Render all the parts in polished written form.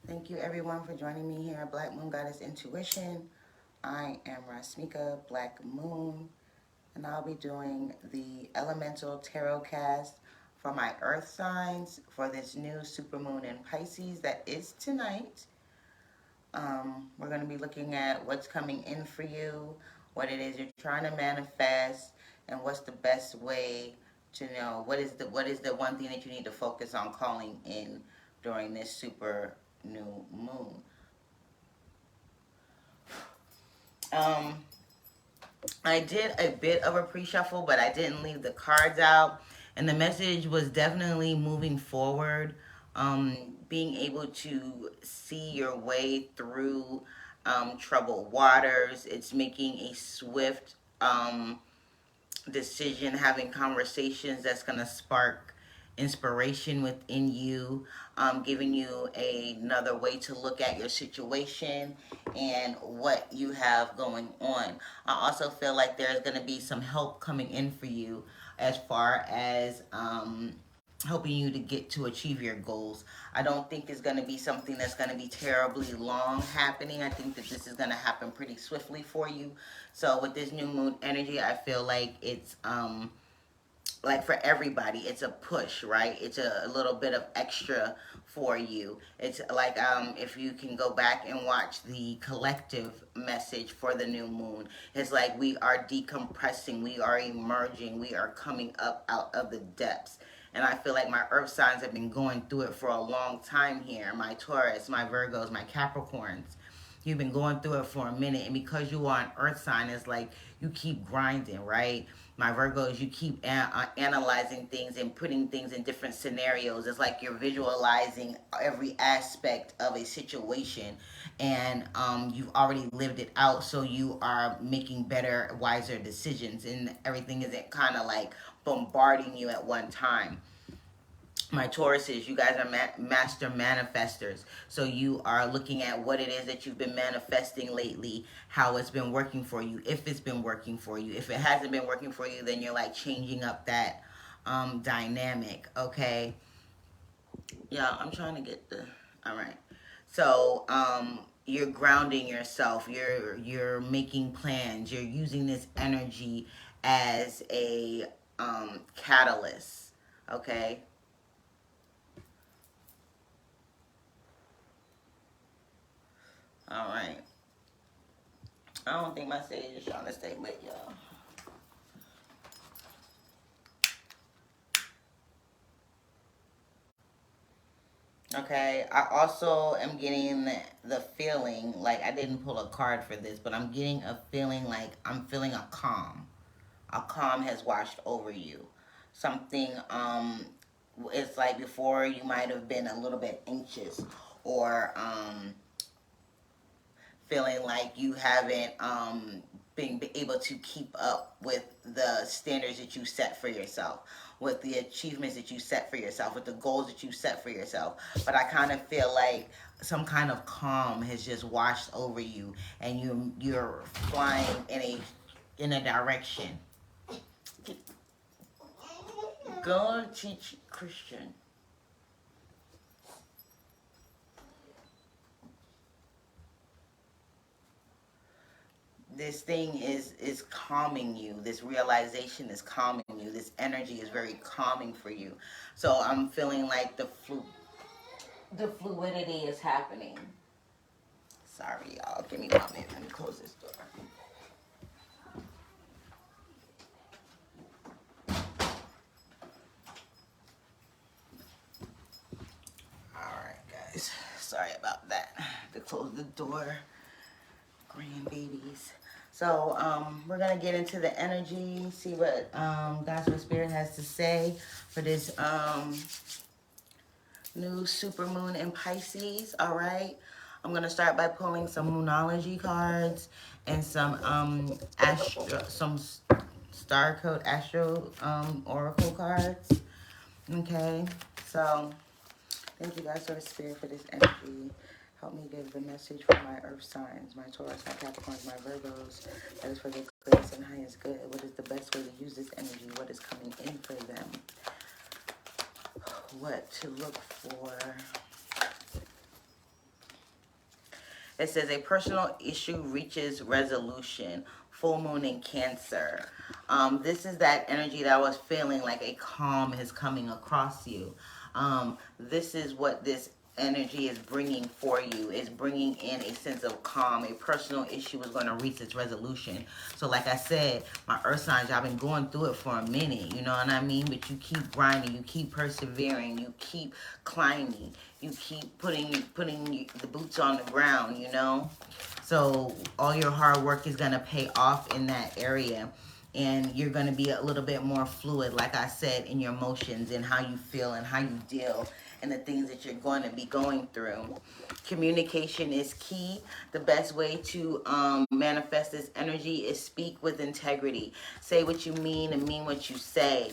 Thank you everyone for joining me here at Black Moon Goddess Intuition. I am Rasmika Black Moon, and I'll be doing the Elemental Tarotcast for my Earth signs for this new supermoon in Pisces that is tonight. We're going to be looking at what's coming in for you, what it is you're trying to manifest, and what's the best way to know what is the one thing that you need to focus on calling in during this super new moon. I did a bit of a pre-shuffle, but I didn't leave the cards out, and the message was definitely moving forward, being able to see your way through troubled waters. It's making a swift decision, having conversations that's going to spark inspiration within you, giving you another way to look at your situation and what you have going on. I also feel like there's going to be some help coming in for you as far as helping you to get to achieve your goals. I don't think it's going to be something that's going to be terribly long happening. I think that this is going to happen pretty swiftly for you. So with this new moon energy, I feel like it's like for everybody, it's a push, right? It's a little bit of extra for you. It's like if you can go back and watch the collective message for the new moon, it's like we are decompressing, we are emerging, we are coming up out of the depths. And I feel like my earth signs have been going through it for a long time here. My Taurus, my Virgos, my Capricorns. You've been going through it for a minute. And because you are an earth sign, it's like you keep grinding, right? My Virgos, you keep analyzing things and putting things in different scenarios. It's like you're visualizing every aspect of a situation, and you've already lived it out, so you are making better, wiser decisions, and everything isn't kind of like bombarding you at one time. My Tauruses, you guys are master manifestors. So you are looking at what it is that you've been manifesting lately, how it's been working for you, if it's been working for you. If it hasn't been working for you, then you're like changing up that dynamic, okay? Yeah, I'm trying to get the, all right. So you're grounding yourself, you're making plans, you're using this energy as a catalyst, okay? All right. I don't think my stage is trying to stay lit, y'all. Okay, I also am getting the feeling, like I didn't pull a card for this, but I'm getting a feeling like I'm feeling a calm. A calm has washed over you. Something, it's like before you might have been a little bit anxious or feeling like you haven't been able to keep up with the standards that you set for yourself, with the achievements that you set for yourself, with the goals that you set for yourself. But I kind of feel like some kind of calm has just washed over you, and you're flying in a direction. Go and teach Christian. This thing is calming you. This realization is calming you. This energy is very calming for you. So I'm feeling like the fluidity is happening. Sorry, y'all. Give me 1 minute. Let me close this door. Alright, guys. Sorry about that. To close the door. Grandbabies. So we're gonna get into the energy, see what Gospel Spirit has to say for this new super moon in Pisces. All right, I'm gonna start by pulling some moonology cards and some some star code astro oracle cards. Okay, so thank you guys for the spirit for this energy. Help me give the message for my earth signs, my Taurus, my Capricorns, my Virgos. That is for the greatest and highest good. What is the best way to use this energy? What is coming in for them? What to look for? It says a personal issue reaches resolution. Full moon in Cancer. This is that energy that I was feeling, like a calm is coming across you. This is what this energy is bringing for you. Is bringing in a sense of calm. A personal issue is going to reach its resolution. So like I said, my earth signs, I've been going through it for a minute, you know what I mean? But you keep grinding, you keep persevering, you keep climbing, you keep putting the boots on the ground, you know? So all your hard work is going to pay off in that area. And you're going to be a little bit more fluid, like I said, in your emotions and how you feel and how you deal and the things that you're going to be going through. Communication is key. The best way to manifest this energy is speak with integrity. Say what you mean and mean what you say.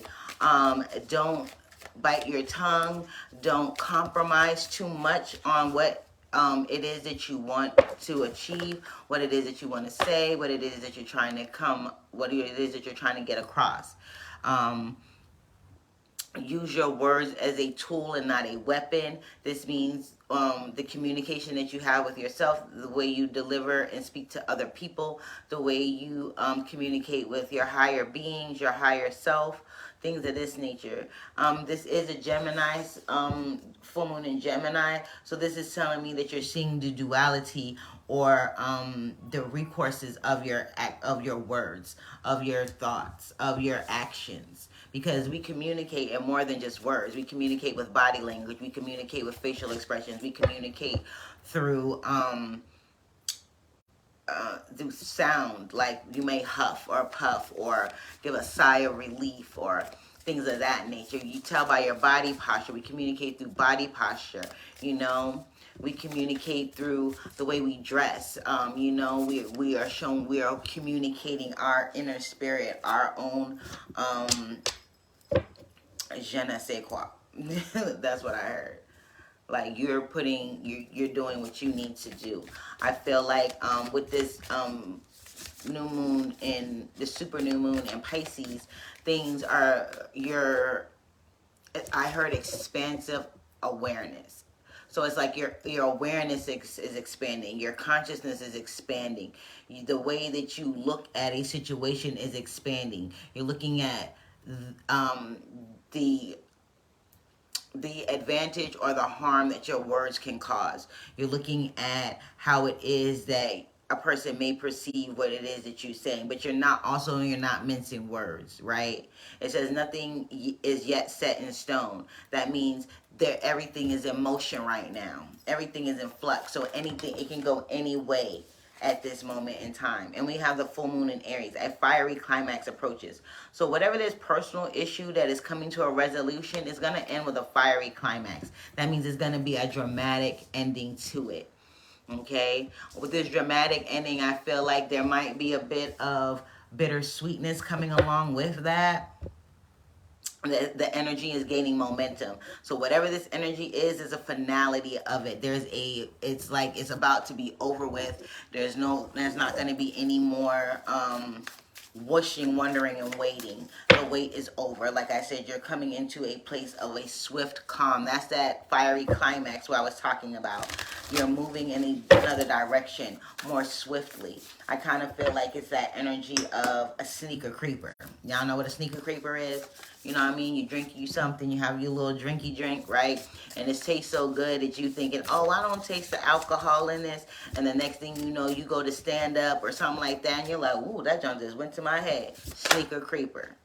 Don't bite your tongue. Don't compromise too much on what it is that you want to achieve, what it is that you want to say, what it is that you're trying to what it is that you're trying to get across. Use your words as a tool and not a weapon. This means the communication that you have with yourself, the way you deliver and speak to other people, the way you communicate with your higher beings, your higher self, things of this nature. This is a Gemini, full moon in Gemini, so this is telling me that you're seeing the duality or the recourses of your words, of your thoughts, of your actions. Because we communicate in more than just words. We communicate with body language. We communicate with facial expressions. We communicate through sound. Like you may huff or puff or give a sigh of relief or things of that nature. You tell by your body posture. We communicate through body posture. You know, we communicate through the way we dress. You know, we are communicating our inner spirit, our own je ne sais quoi. That's what I heard. Like you're doing what you need to do. I feel like with this new moon and the super new moon in Pisces, things are I heard expansive awareness. So it's like your awareness is expanding. Your consciousness is expanding. The way that you look at a situation is expanding. You're looking at the advantage or the harm that your words can cause. You're looking at how it is that a person may perceive what it is that you're saying, but you're not mincing words, right? It says nothing is yet set in stone. That means that everything is in motion right now. Everything is in flux. So it can go any way at this moment in time. And we have the full moon in Aries. A fiery climax approaches. So whatever this personal issue that is coming to a resolution is going to end with a fiery climax. That means it's going to be a dramatic ending to it. Okay? With this dramatic ending, I feel like there might be a bit of bittersweetness coming along with that. The energy is gaining momentum. So whatever this energy is a finality of it. It's like it's about to be over with. There's not going to be any more whooshing, wondering, and waiting. The wait is over. Like I said, you're coming into a place of a swift calm. That's that fiery climax what I was talking about. You're moving in another direction more swiftly. I kind of feel like it's that energy of a sneaker creeper. Y'all know what a sneaker creeper is? You know what I mean? You drink you something, you have your little drinky drink, right? And it tastes so good that you thinking, oh, I don't taste the alcohol in this. And the next thing you know, you go to stand up or something like that, and you're like, ooh, that junk just went to my head. Sneaker creeper.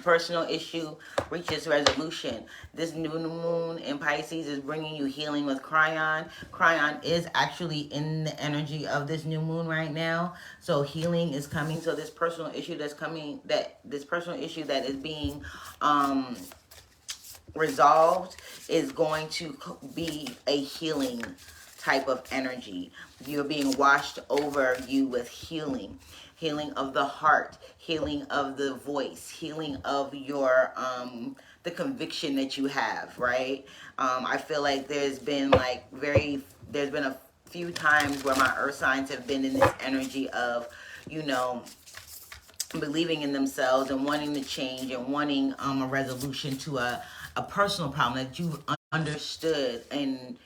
Personal issue reaches resolution. This new moon in Pisces is bringing you healing with Cryon. Cryon is actually in the energy of this new moon right now. So healing is coming. So this personal issue that is being resolved is going to be a healing type of energy. You're being washed over you with healing. Healing of the heart, healing of the voice, healing of your the conviction that you have, right? I feel like there's been a few times where my earth signs have been in this energy of, you know, believing in themselves and wanting to change and wanting a resolution to a personal problem that you've understood and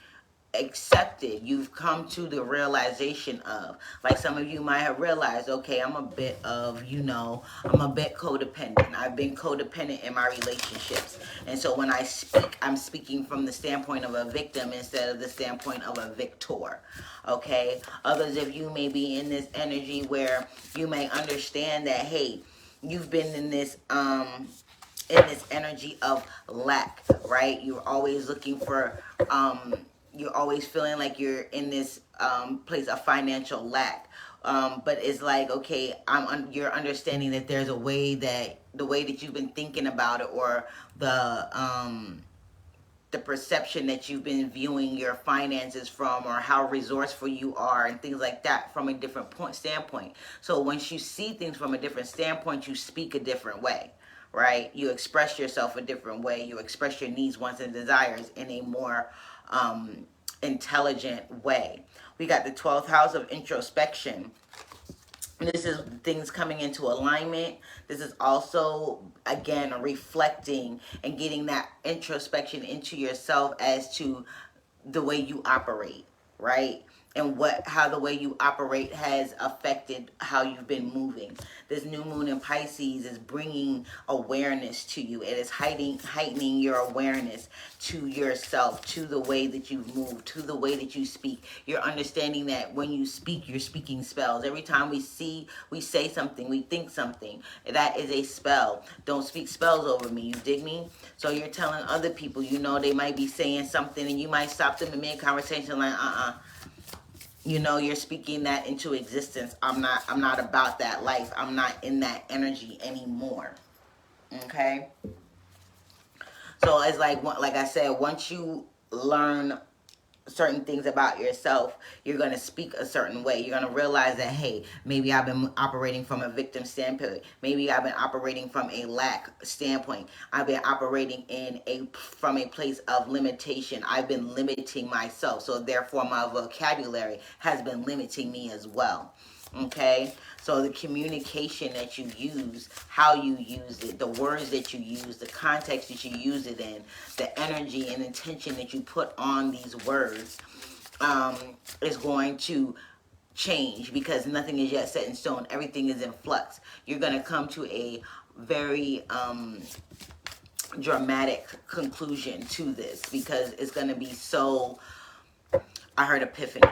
accepted, you've come to the realization of, like some of you might have realized, okay, I'm a bit of, I'm a bit codependent. I've been codependent in my relationships. And so when I speak, I'm speaking from the standpoint of a victim instead of the standpoint of a victor. Okay? Others of you may be in this energy where you may understand that, hey, you've been in this energy of lack, right? You're always looking for, you're always feeling like you're in this place of financial lack. But it's like, okay, you're understanding that there's a way that the way that you've been thinking about it, or the perception that you've been viewing your finances from, or how resourceful you are and things like that from a different standpoint. So once you see things from a different standpoint, you speak a different way, right? You express yourself a different way. You express your needs, wants, and desires in a more intelligent way. We got the 12th house of introspection. This is things coming into alignment. This is also, again, reflecting and getting that introspection into yourself as to the way you operate, right? And how the way you operate has affected how you've been moving. This new moon in Pisces is bringing awareness to you. It is heightening your awareness to yourself, to the way that you move, to the way that you speak. You're understanding that when you speak, you're speaking spells. Every time we say something, we think something, that is a spell. Don't speak spells over me, you dig me? So you're telling other people, they might be saying something and you might stop them in mid-conversation like, you're speaking that into existence. I'm not about that life. I'm not in that energy anymore. Okay? So it's like I said, once you learn certain things about yourself, you're going to speak a certain way. You're going to realize that, hey, maybe I've been operating from a victim standpoint. Maybe I've been operating from a lack standpoint. I've been operating from a place of limitation. I've been limiting myself. So therefore my vocabulary has been limiting me as well. Okay, so the communication that you use, how you use it, the words that you use, the context that you use it in, the energy and intention that you put on these words is going to change, because nothing is yet set in stone. Everything is in flux. You're going to come to a very dramatic conclusion to this, because it's going to be so, I heard epiphany.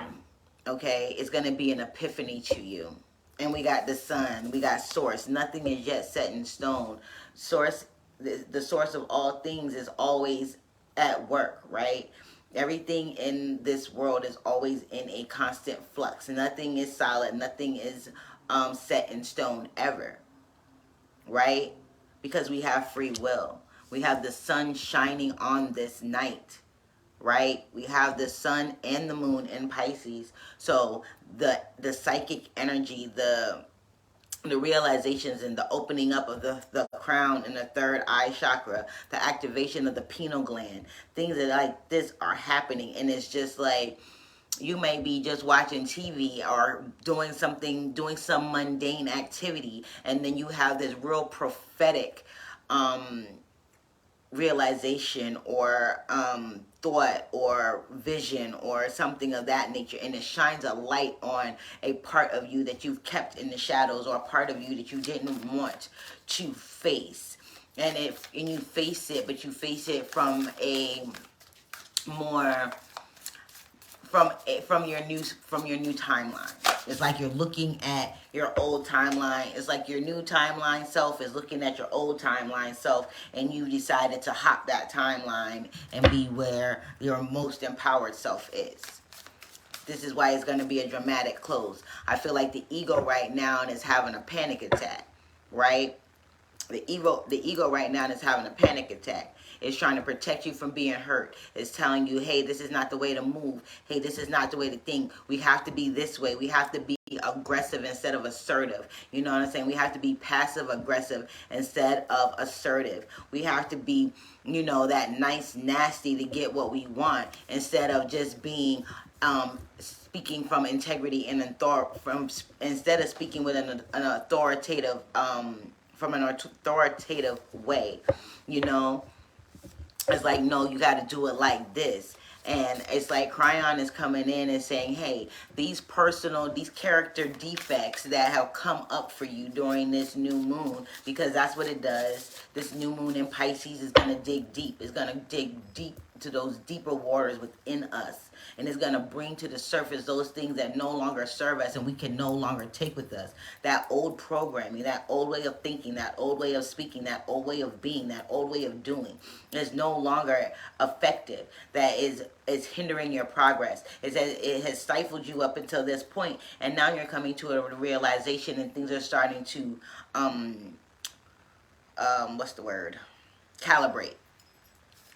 Okay, it's going to be an epiphany to you. And we got the sun, we got source. Nothing is yet set in stone. Source, the source of all things is always at work, right? Everything in this world is always in a constant flux. Nothing is solid. Nothing is set in stone ever, right? Because we have free will. We have the sun shining on this night, right? We have the sun and the moon in Pisces. So the psychic energy, the realizations and the opening up of the crown and the third eye chakra, the activation of the pineal gland, things that like this are happening. And it's just like, you may be just watching TV or doing some mundane activity, and then you have this real prophetic realization or thought or vision or something of that nature, and it shines a light on a part of you that you've kept in the shadows, or a part of you that you didn't want to face. And you face it, but you face it from a more from your new timeline. It's like you're looking at your old timeline. It's like your new timeline self is looking at your old timeline self, and you decided to hop that timeline and be where your most empowered self is. This is why it's going to be a dramatic close. I feel like the ego right now is having a panic attack, right? The ego right now is having a panic attack. It's trying to protect you from being hurt. It's telling you, hey, this is not the way to move. Hey, this is not the way to think. We have to be this way. We have to be aggressive instead of assertive. You know what I'm saying? We have to be passive aggressive instead of assertive. We have to be, that nice nasty to get what we want, instead of just being speaking from integrity and instead of speaking with an authoritative from an authoritative way. It's like, no, you got to do it like this. And it's like Cryon is coming in and saying, hey, these character defects that have come up for you during this new moon, because that's what it does. This new moon in Pisces is going to dig deep. It's going to dig deep to those deeper waters within us. And it's going to bring to the surface those things that no longer serve us and we can no longer take with us. That old programming, that old way of thinking, that old way of speaking, that old way of being, that old way of doing is no longer effective. That is hindering your progress. It has stifled you up until this point, and now you're coming to a realization and things are starting to, what's the word? Calibrate.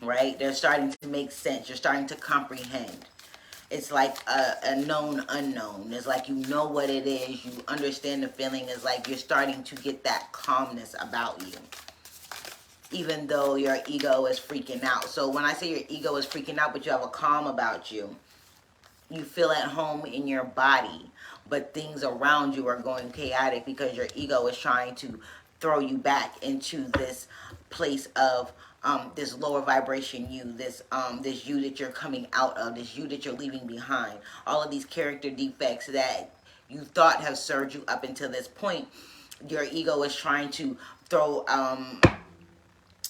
Right? They're starting to make sense. You're starting to comprehend. It's like a known unknown. It's like you know what it is. You understand the feeling. It's like you're starting to get that calmness about you, even though your ego is freaking out. So when I say your ego is freaking out, but you have a calm about you, you feel at home in your body, but things around you are going chaotic because your ego is trying to throw you back into this place of this lower vibration you, this you that you're coming out of, this you that you're leaving behind. All of these character defects that you thought have served you up until this point, your ego is trying to throw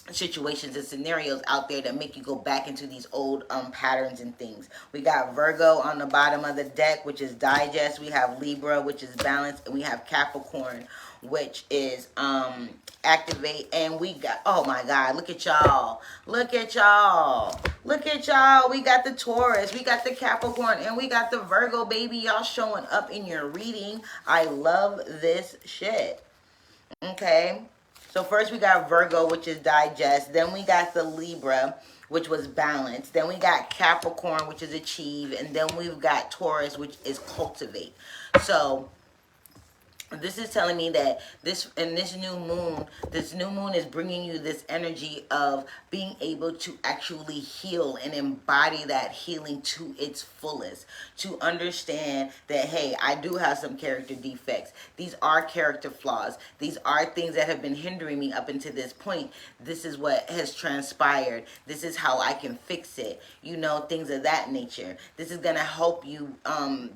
situations and scenarios out there that make you go back into these old patterns and things. We got Virgo on the bottom of the deck, which is digest. We have Libra, which is balance, and we have Capricorn, which is activate. And we got, oh my God, look at y'all. Look at y'all. Look at y'all. We got the Taurus, we got the Capricorn, and we got the Virgo, baby. Y'all showing up in your reading. I love this shit. Okay. So first we got Virgo, which is digest. Then we got the Libra, which was balance. Then we got Capricorn, which is achieve. And then we've got Taurus, which is cultivate. So this is telling me that this new moon is bringing you this energy of being able to actually heal and embody that healing to its fullest, to understand that, hey, I do have some character defects. These are character flaws. These are things that have been hindering me up until this point. This is what has transpired. This is how I can fix it. You know, things of that nature. This is going to help you,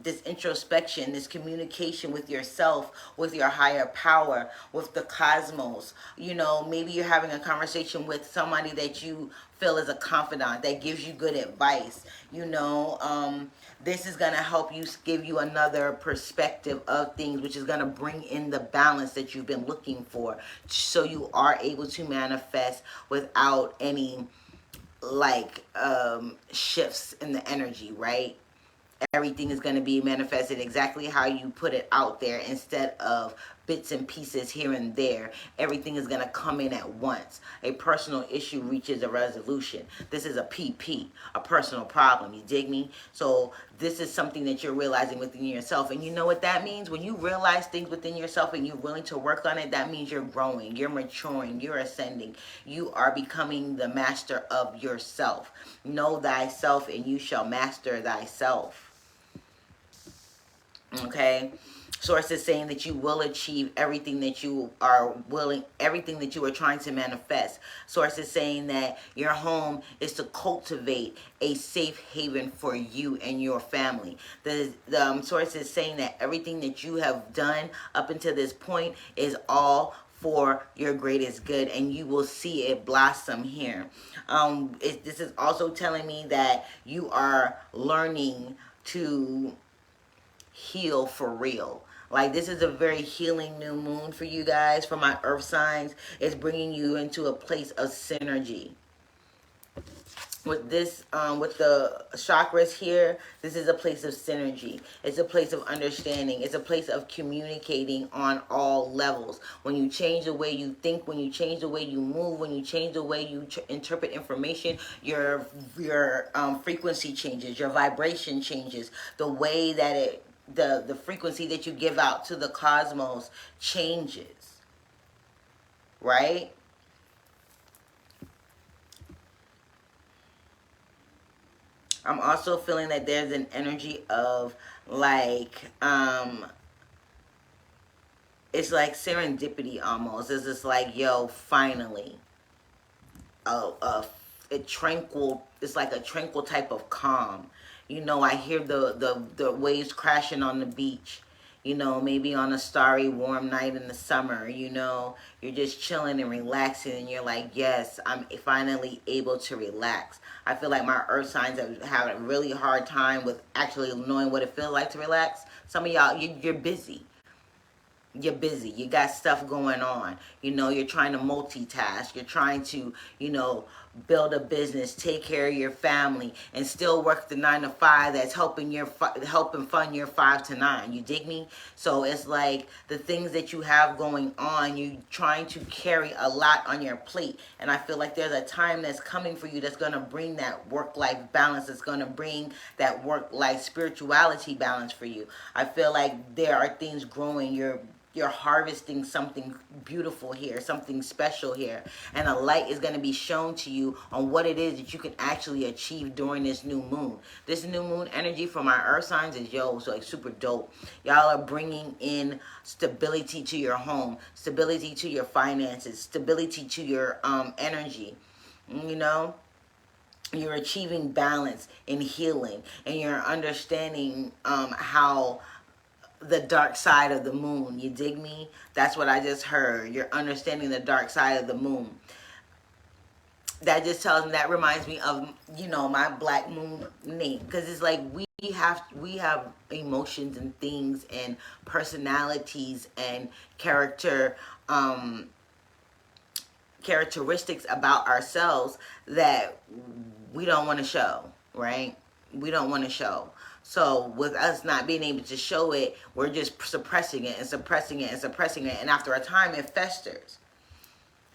this introspection, this communication with yourself, with your higher power, with the cosmos. You know, maybe you're having a conversation with somebody that you feel is a confidant that gives you good advice. You know, this is going to help you, give you another perspective of things, which is going to bring in the balance that you've been looking for, so you are able to manifest without any like shifts in the energy, right? Everything is going to be manifested exactly how you put it out there, instead of bits and pieces here and there. Everything is going to come in at once. A personal issue reaches a resolution. This is a PP, a personal problem. You dig me? So this is something that you're realizing within yourself. And you know what that means? When you realize things within yourself and you're willing to work on it, that means you're growing, you're maturing, you're ascending. You are becoming the master of yourself. Know thyself and you shall master thyself. Okay, source is saying that you will achieve everything that you are everything that you are trying to manifest. Source is saying that your home is to cultivate a safe haven for you and your family. The source is saying that everything that you have done up until this point is all for your greatest good, and you will see it blossom here. This is also telling me that you are learning to heal for real. Like, this is a very healing new moon for you guys. For my earth signs, it's bringing you into a place of synergy. With this, with the chakras here, this is a place of synergy. It's a place of understanding. It's a place of communicating on all levels. When you change the way you think, when you change the way you move, when you change the way you interpret information, your frequency changes, your vibration changes. The way that the frequency that you give out to the cosmos changes, right? I'm also feeling that there's an energy of like, it's like serendipity almost. It's just like, yo, finally, it's like a tranquil type of calm. You know, I hear the waves crashing on the beach. You know, maybe on a starry, warm night in the summer, you know, you're just chilling and relaxing and you're like, yes, I'm finally able to relax. I feel like my earth signs have had a really hard time with actually knowing what it feels like to relax. Some of y'all, you're busy. You're busy. You got stuff going on. You know, you're trying to multitask. You're trying to, you know, build a business, take care of your family, and still work the 9 to 5 that's helping fund your 5 to 9. You dig me? So it's like the things that you have going on, you trying to carry a lot on your plate. And I feel like there's a time that's coming for you that's going to bring that work-life balance. It's going to bring that work-life spirituality balance for you. I feel like there are things growing. You're harvesting something beautiful here, something special here. And a light is going to be shown to you on what it is that you can actually achieve during this new moon. This new moon energy for my earth signs is, so like super dope. Y'all are bringing in stability to your home, stability to your finances, stability to your energy, you know? You're achieving balance and healing, and you're understanding how the dark side of the moon. You dig me? That's what I just heard. You're understanding the dark side of the moon. That just tells me, that reminds me of, you know, my Black Moon name, because it's like we have emotions and things and personalities and characteristics about ourselves that we don't want to show, right? We don't want to show. So with us not being able to show it, we're just suppressing it and suppressing it and suppressing it. And after a time, it festers.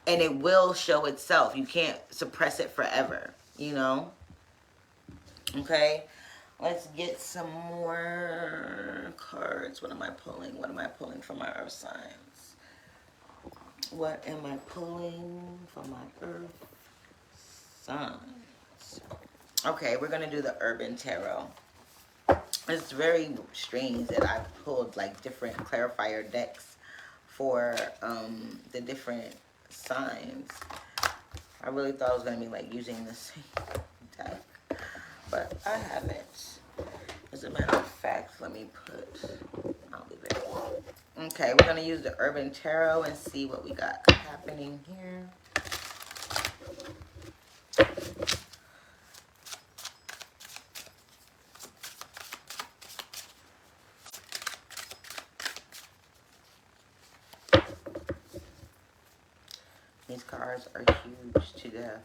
And it will show itself. You can't suppress it forever, you know? Okay? Let's get some more cards. What am I pulling? What am I pulling for my earth signs? What am I pulling for my earth signs? Okay, we're going to do the Urban Tarot. It's very strange that I pulled like different clarifier decks for the different signs. I really thought I was going to be like using the same deck, but I haven't. As a matter of fact, let me I'll leave it. Okay, we're going to use the Urban Tarot and see what we got happening here. These cards are huge to death.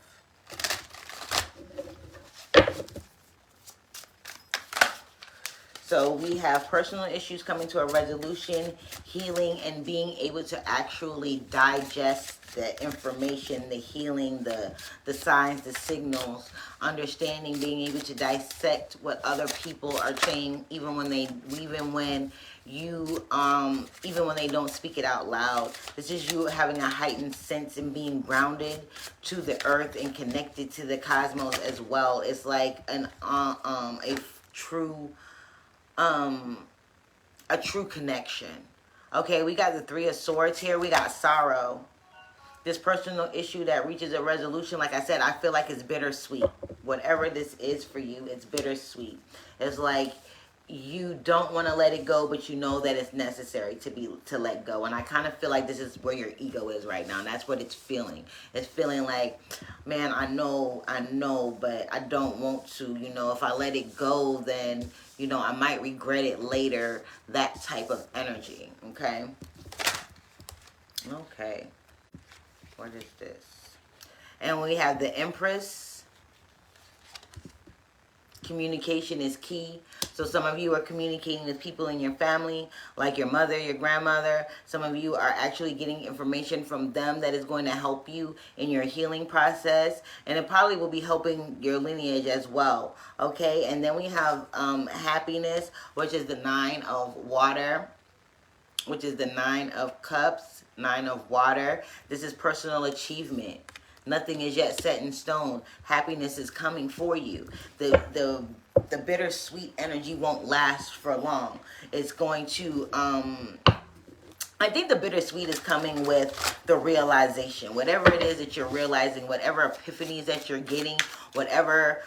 So we have personal issues coming to a resolution, healing, and being able to actually digest the information, the healing, the signs, the signals, understanding, being able to dissect what other people are saying, even when they don't speak it out loud. This is you having a heightened sense and being grounded to the earth and connected to the cosmos as well. It's like a true connection. Okay, we got the Three of Swords here. We got sorrow. This personal issue that reaches a resolution, like I said, I feel like it's bittersweet. Whatever this is for you, it's bittersweet. It's like you don't want to let it go, but you know that it's necessary to let go. And I kind of feel like this is where your ego is right now. And that's what it's feeling. It's feeling like, man, I know, but I don't want to. You know, if I let it go, then, you know, I might regret it later. That type of energy. Okay. Okay. What is this? And we have the Empress. Communication is key. So some of you are communicating with people in your family, like your mother, your grandmother. Some of you are actually getting information from them that is going to help you in your healing process. And it probably will be helping your lineage as well. Okay, and then we have happiness, which is the 9 of water, which is the 9 of cups, 9 of water. This is personal achievement. Nothing is yet set in stone. Happiness is coming for you. The bittersweet energy won't last for long. It's going to I think the bittersweet is coming with the realization. Whatever it is that you're realizing, whatever epiphanies that you're getting, whatever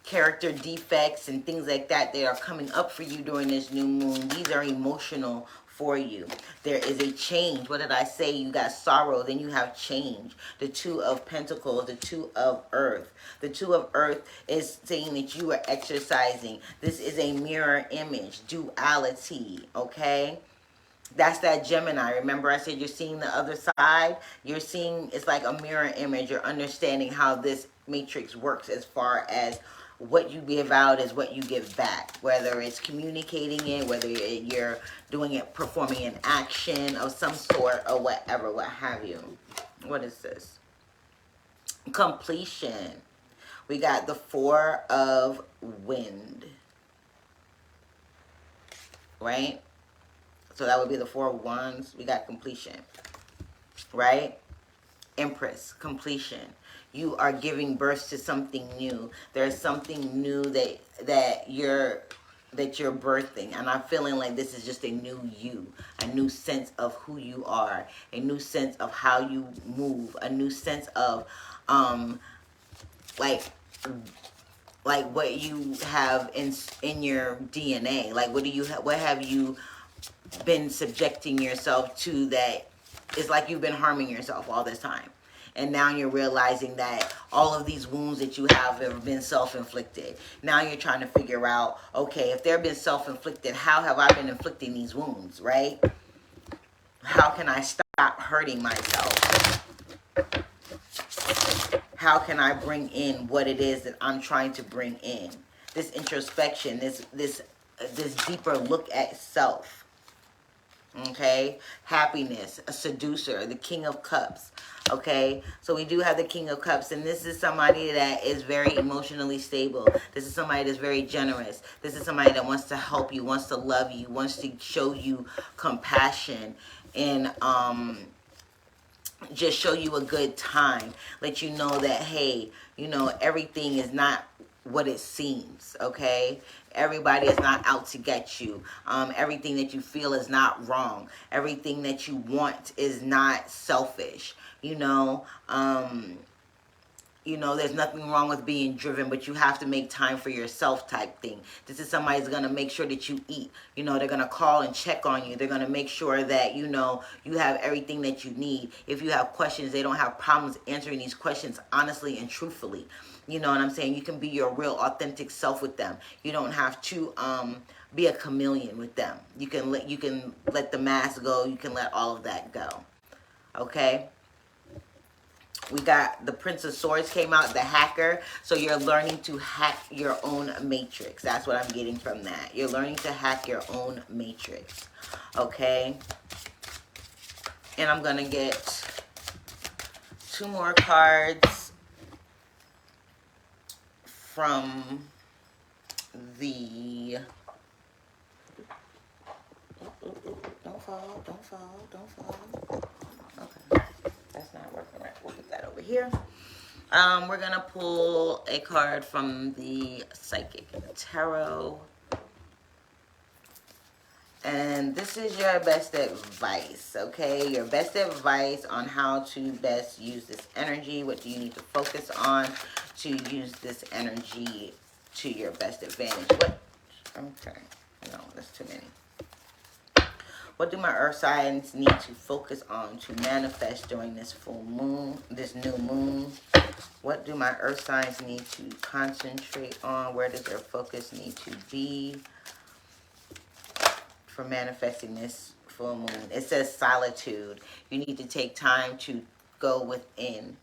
character defects and things like that that are coming up for you during this new moon, these are emotional for you. There is a change. What did I say? You got sorrow, then you have change. The Two of Pentacles, the Two of Earth. The Two of Earth is saying that you are exercising. This is a mirror image, duality, okay? That's that Gemini. Remember I said you're seeing the other side? You're seeing, it's like a mirror image. You're understanding how this matrix works as far as what you give out is what you give back. Whether it's communicating it, whether you're doing it, performing an action of some sort or whatever, what have you. What is this? Completion. We got the Four of Wind. Right? So that would be the Four of Wands. We got completion, right? Empress, completion. You are giving birth to something new. There's something new that you're birthing, and I'm feeling like this is just a new you, a new sense of who you are, a new sense of how you move, a new sense of like what you have in your DNA. Like what have you been subjecting yourself to that it's like you've been harming yourself all this time, and now you're realizing that all of these wounds that you have been self-inflicted. Now you're trying to figure out, okay, if they've been self-inflicted, how have I been inflicting these wounds, right? How can I stop hurting myself? How can I bring in what it is that I'm trying to bring in? This introspection, this deeper look at self. Okay, happiness, a seducer, the King of Cups. Okay, so we do have the King of Cups, and this is somebody that is very emotionally stable. This is somebody that's very generous. This is somebody that wants to help you, wants to love you, wants to show you compassion, and just show you a good time. Let you know that, hey, you know, everything is not what it seems, okay? Everybody is not out to get you. Everything that you feel is not wrong. Everything that you want is not selfish. There's nothing wrong with being driven, but you have to make time for yourself type thing. This is somebody who's going to make sure that you eat. They're going to call and check on you. They're going to make sure that, you have everything that you need. If you have questions, they don't have problems answering these questions honestly and truthfully. You know what I'm saying? You can be your real authentic self with them. You don't have to be a chameleon with them. You can let the mask go. You can let all of that go. Okay? We got the Prince of Swords came out, the hacker. So you're learning to hack your own matrix. That's what I'm getting from that. You're learning to hack your own matrix. Okay? And I'm going to get 2 more cards from the... Don't fall, don't fall, don't fall. Okay. That's not working right. We'll put that over here. We're going to pull a card from the Psychic Tarot. And this is your best advice, okay? Your best advice on how to best use this energy. What do you need to focus on to use this energy to your best advantage? Okay. No, that's too many. What do my earth signs need to focus on to manifest during this full moon, this new moon? What do my earth signs need to concentrate on? Where does their focus need to be for manifesting this full moon? It says solitude. You need to take time to go within.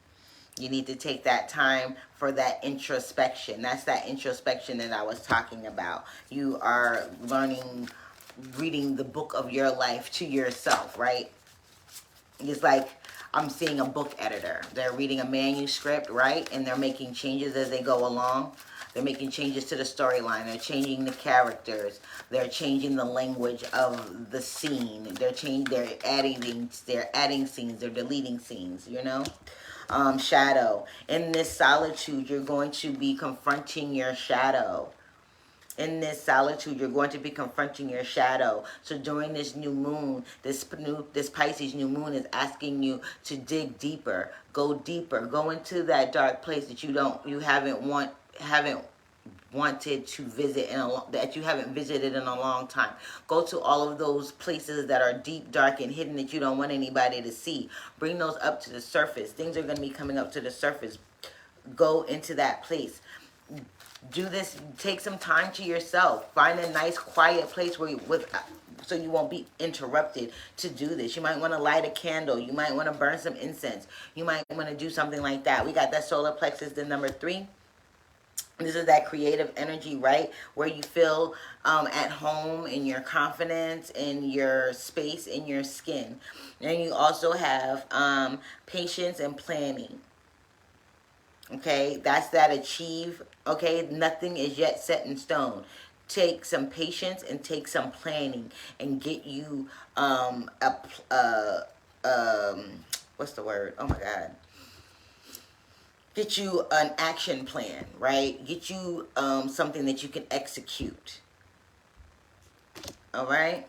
You need to take that time for that introspection. That's that introspection that I was talking about. You are reading the book of your life to yourself, right? It's like I'm seeing a book editor. They're reading a manuscript, right? And they're making changes as they go along. They're making changes to the storyline. They're changing the characters. They're changing the language of the scene. They're adding scenes. They're deleting scenes, shadow. In this solitude, you're going to be confronting your shadow. In this solitude, you're going to be confronting your shadow. So during this new moon, this Pisces new moon is asking you to dig deeper, go into that dark place that you haven't wanted to visit that you haven't visited in a long time. Go to all of those places that are deep, dark, and hidden that you don't want anybody to see. Bring those up to the surface. Things are going to be coming up to the surface. Go into that place. Do this. Take some time to yourself. Find a nice quiet place where so you won't be interrupted to do this. You might want to light a candle. You might want to burn some incense. You might want to do something like that. We got that solar plexus, the number 3. This is that creative energy, right? Where you feel at home, in your confidence, in your space, in your skin. And you also have patience and planning. Okay, that's that achieve. Okay, nothing is yet set in stone. Take some patience and take some planning and get you what's the word? Oh my God. Get you an action plan, right? Get you something that you can execute. All right?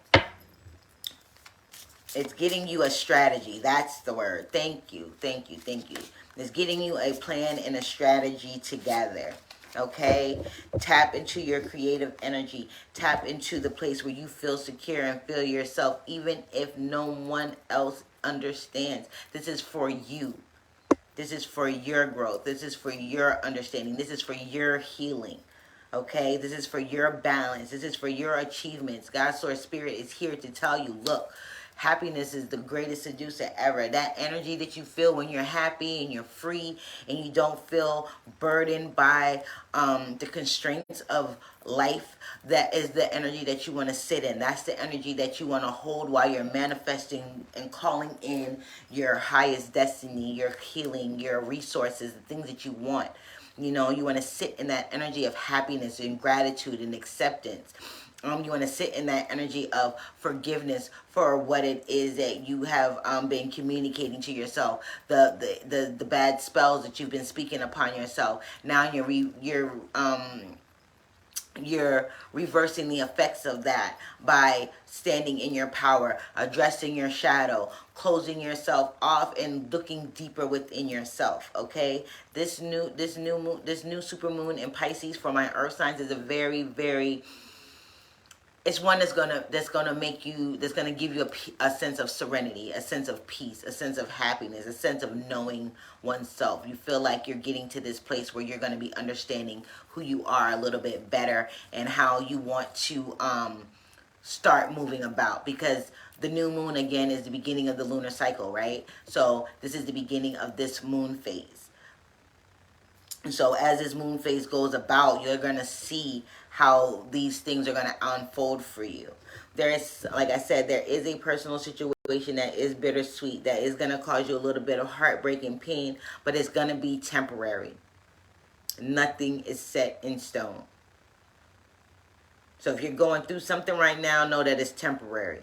It's getting you a strategy. That's the word. Thank you. Thank you. Thank you. It's getting you a plan and a strategy together. Okay? Tap into your creative energy. Tap into the place where you feel secure and feel yourself, even if no one else understands. This is for you. This is for your growth. This is for your understanding. This is for your healing. Okay? This is for your balance. This is for your achievements. God's Source Spirit is here to tell you, look, happiness is the greatest seducer ever. That energy that you feel when you're happy and you're free and you don't feel burdened by the constraints of life, that is the energy that you want to sit in. That's the energy that you want to hold while you're manifesting and calling in your highest destiny, your healing, your resources, the things that you want. You know, you want to sit in that energy of happiness and gratitude and acceptance. You want to sit in that energy of forgiveness for what it is that you have been communicating to yourself, the bad spells that you've been speaking upon yourself. Now you're reversing the effects of that by standing in your power, addressing your shadow, closing yourself off, and looking deeper within yourself. Okay, this new supermoon in Pisces for my earth signs is a very, very, it's one that's gonna make you, that's gonna give you a sense of serenity, a sense of peace, a sense of happiness, a sense of knowing oneself. You feel like you're getting to this place where you're gonna be understanding who you are a little bit better and how you want to start moving about, because the new moon again is the beginning of the lunar cycle, right? So this is the beginning of this moon phase. So as this moon phase goes about, you're going to see how these things are going to unfold for you. There is, like I said, there is a personal situation that is bittersweet, that is going to cause you a little bit of heartbreak and pain, but it's going to be temporary. Nothing is set in stone. So if you're going through something right now, know that it's temporary.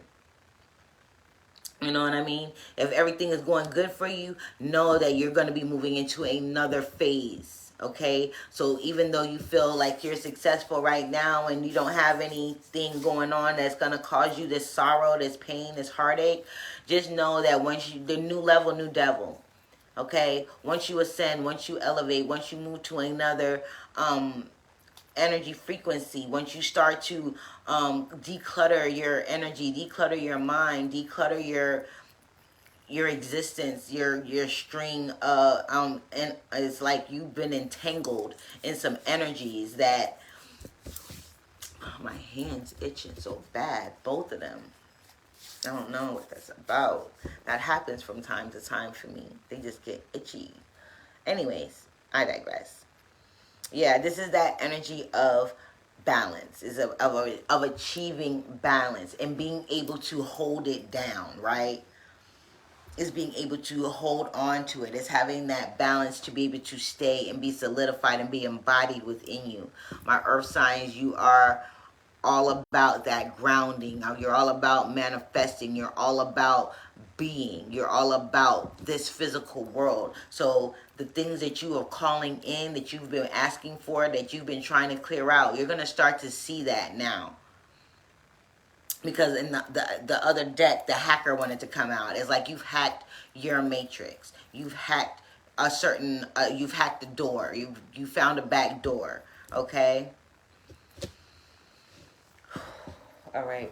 You know what I mean? If everything is going good for you, know that you're going to be moving into another phase. Okay, so even though you feel like you're successful right now and you don't have anything going on that's going to cause you this sorrow, this pain, this heartache, just know that once you, the new level, new devil. Okay, once you ascend, once you elevate, once you move to another energy frequency, once you start to declutter your energy, declutter your mind, declutter your existence, your string, and it's like you've been entangled in some energies that, oh, my hands itching so bad, both of them. I don't know what that's about. That happens from time to time for me. They just get itchy. Anyways, I digress. Yeah, this is that energy of balance, is of achieving balance and being able to hold it down, right? Is being able to hold on to it. Is having that balance to be able to stay and be solidified and be embodied within you. My earth signs, you are all about that grounding. You're all about manifesting. You're all about being. You're all about this physical world. So the things that you are calling in, that you've been asking for, that you've been trying to clear out. You're going to start to see that now. Because in the other deck, the hacker wanted to come out. It's like you've hacked your matrix. You've hacked a certain, you've hacked the door. You found a back door. Okay? All right.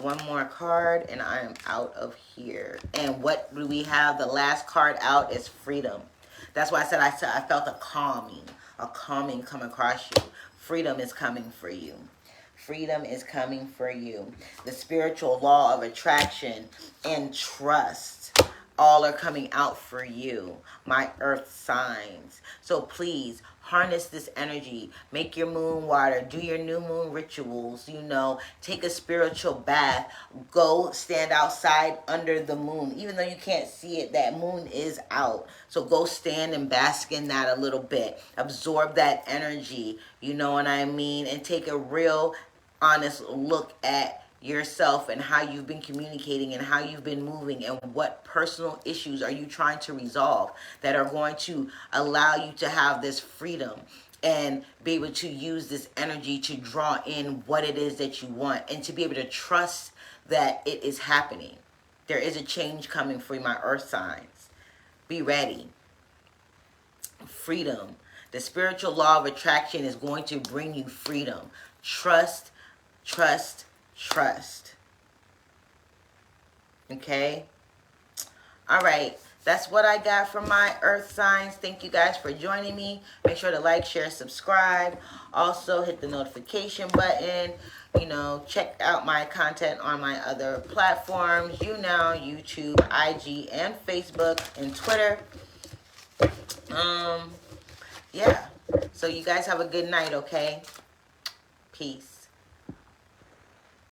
One more card and I am out of here. And what do we have? The last card out is freedom. That's why I said I felt a calming come across you. Freedom is coming for you. Freedom is coming for you. The spiritual law of attraction and trust all are coming out for you, my earth signs. So please harness this energy. Make your moon water. Do your new moon rituals. You know, take a spiritual bath. Go stand outside under the moon. Even though you can't see it, that moon is out. So go stand and bask in that a little bit. Absorb that energy. You know what I mean? And take a real honest look at yourself and how you've been communicating and how you've been moving and what personal issues are you trying to resolve that are going to allow you to have this freedom and be able to use this energy to draw in what it is that you want and to be able to trust that it is happening. There is a change coming for my earth signs. Be ready. Freedom. The spiritual law of attraction is going to bring you freedom. Trust, trust, trust. Okay? All right. That's what I got from my earth signs. Thank you guys for joining me. Make sure to like, share, subscribe. Also, hit the notification button. You know, check out my content on my other platforms. YouNow, YouTube, IG, and Facebook, and Twitter. Yeah. So you guys have a good night, okay? Peace.